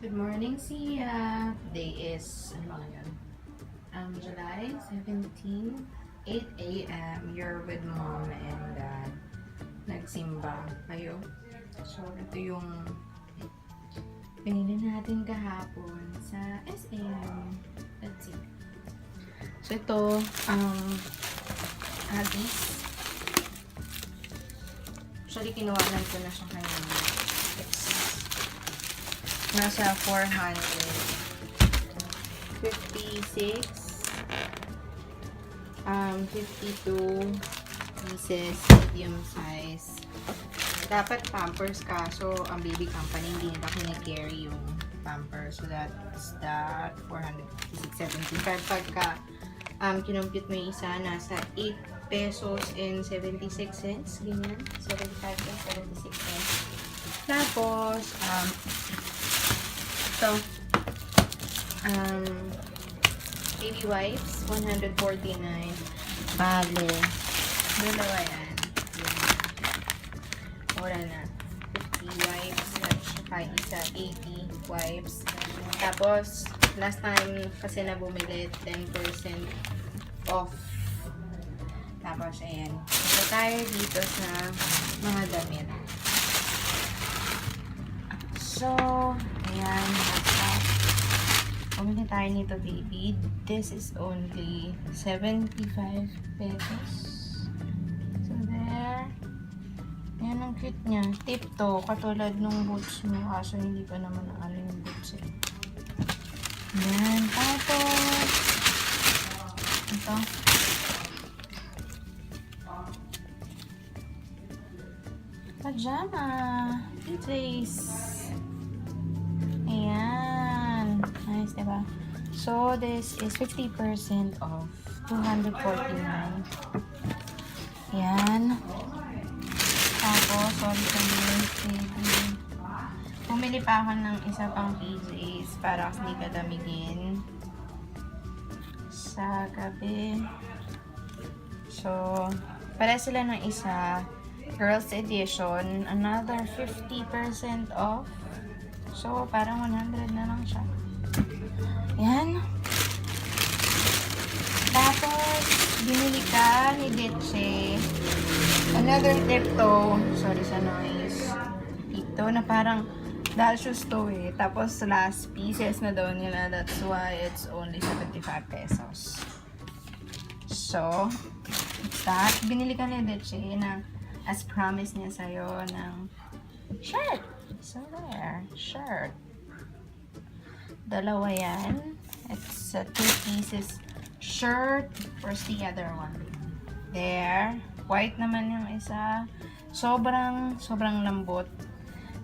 Good morning, Sia. Today is, ano ba ngayon? July 17, 8 a.m. You're with mom and dad. Nagsimba kayo. So, ito yung pinili natin kahapon sa SM. Let's see. So, ito, Aggies. Actually, kinuwanan ko na siya kanina. Nasa 456 52 pieces, medium size. Dapat Pampers ka. So, ang baby company hindi nila kine-carry yung Pampers. So, that's that 456.75. Pagka kinumpute mo yung isa, nasa 8 pesos and 76 cents. Ganyan. 75 and 76 cents. Tapos, baby wipes, 149. Bale. Dalawa yan. Mura na. 50 wipes. At saka isa, 80 wipes. Tapos, last time kasi na bumili, 10% off. Tapos, ayan. Ito tayo dito sa mga damit. So, ayan. Bumili tayo nito, baby. This is only 75 pesos. So, there. Ayan ang cute niya. Tip to. Katulad nung boots mo. Kaso hindi pa naman ang yung boots eh. Ayan. Tapos, ito. Pajama. PJs. Ayan. Nice, diba? So, this is 50% off. 249. Ayan. Tapos, sorry sa baby. Bumili pa ako ng isa pang PJs para hindi ka damigin sa gabi. So, para sila ng isa. Girls edition. Another 50% off. So, parang 100 na lang siya. Yan. Tapos, binili ka ni Ditche. Another tip to. Sorry sa noise. Ito na parang dahil shoes to eh. Tapos, last pieces na daw nila. That's why it's only 75 pesos. So, it's that. Binili ka ni Ditche na as promised niya sa'yo ng shirt. So, there. Shirt. Dalawa yan. It's a 2 pieces shirt. Where's the other one? There. White naman yung isa. Sobrang lambot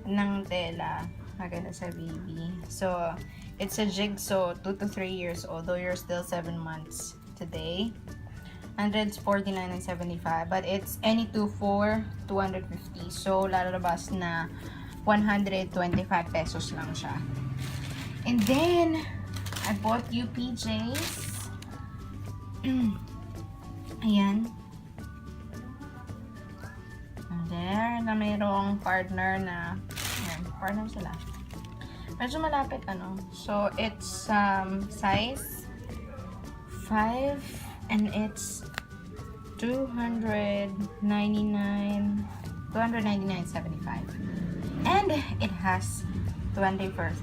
ng tela. Maganda sa baby. So, it's a jigsaw 2 to 3 years old. Though you're still 7 months today. 149.75. But it's any 2 for 250. So, lalabas na 125 pesos lang siya. And then, I bought you PJs. Ayan. And there, na mayroong partner na, ayan, partner sila. Medyo malapit, ano. So, it's size 5 and it's 299.75. And it has 20%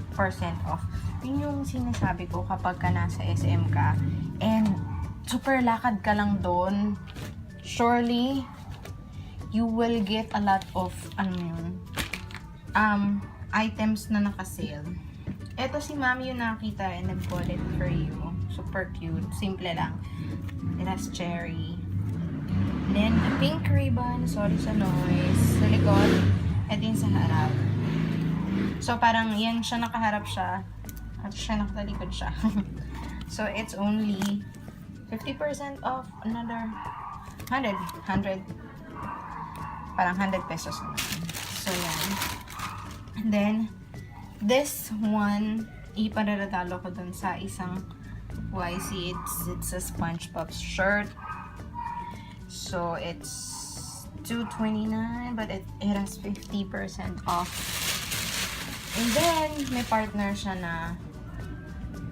off. Yun yung sinasabi ko kapag ka nasa SM ka and super lakad ka lang doon, surely you will get a lot of items na naka-sale. Ito si Mami yung nakita and nag-bought it for you. Super cute. Simple lang. It has cherry. Then, a pink ribbon. Sorry sa noise. Sa likod. Ito yung sa harap. So, parang yan siya, nakaharap siya. At siya, nakatalikod siya. So, it's only 50% off. Another 100. Parang 100 pesos naman. So, yan. And then, this one, ipareregalo ko dun sa isang YC. It's a SpongeBob shirt. So, it's $229, but it has 50% off. And then, may partner siya na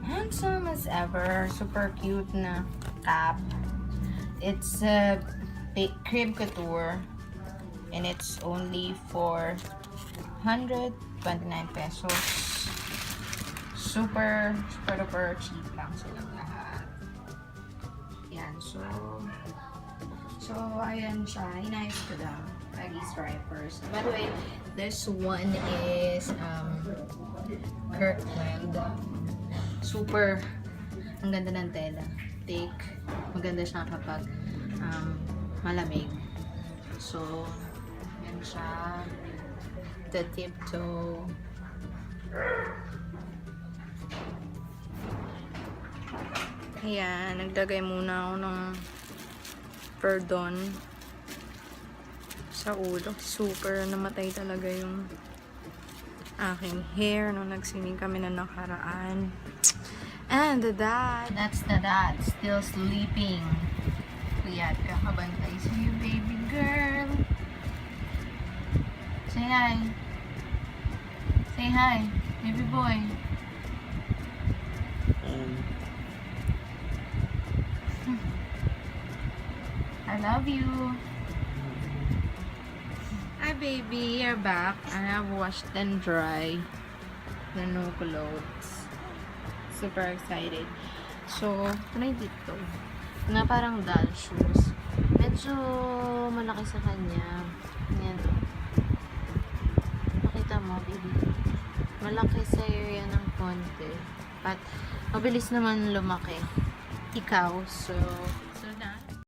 handsome as ever. Super cute na cap. It's a crib couture. And it's only for 129 pesos. Super duper cheap lang silang lahat. Yan, so ayan siya. Inayos ko lang. Lagi stripers. By the way, this one is Kirkland. Super, ang ganda ng tela. Thick. Maganda siya kapag malamig. So, yan siya. The tiptoe. Ayan, naglagay muna ako ng perdon sa ulo. Super namatay talaga yung aking hair nung nag-swimming kami na nakaraan. And the dad, that's the dad, still sleeping. Kuya, kakabantay sa'yo, baby girl. Say hi. Say hi, baby boy. I love you. Hi baby, you're back. I have washed and dry the new clothes. Super excited. So, try dito. Na parang doll shoes. Medyo malaki sa kanya. Yan. Nakita mo, baby. Malaki sa area ng konti. But, mabilis naman lumaki. Ikaw. So,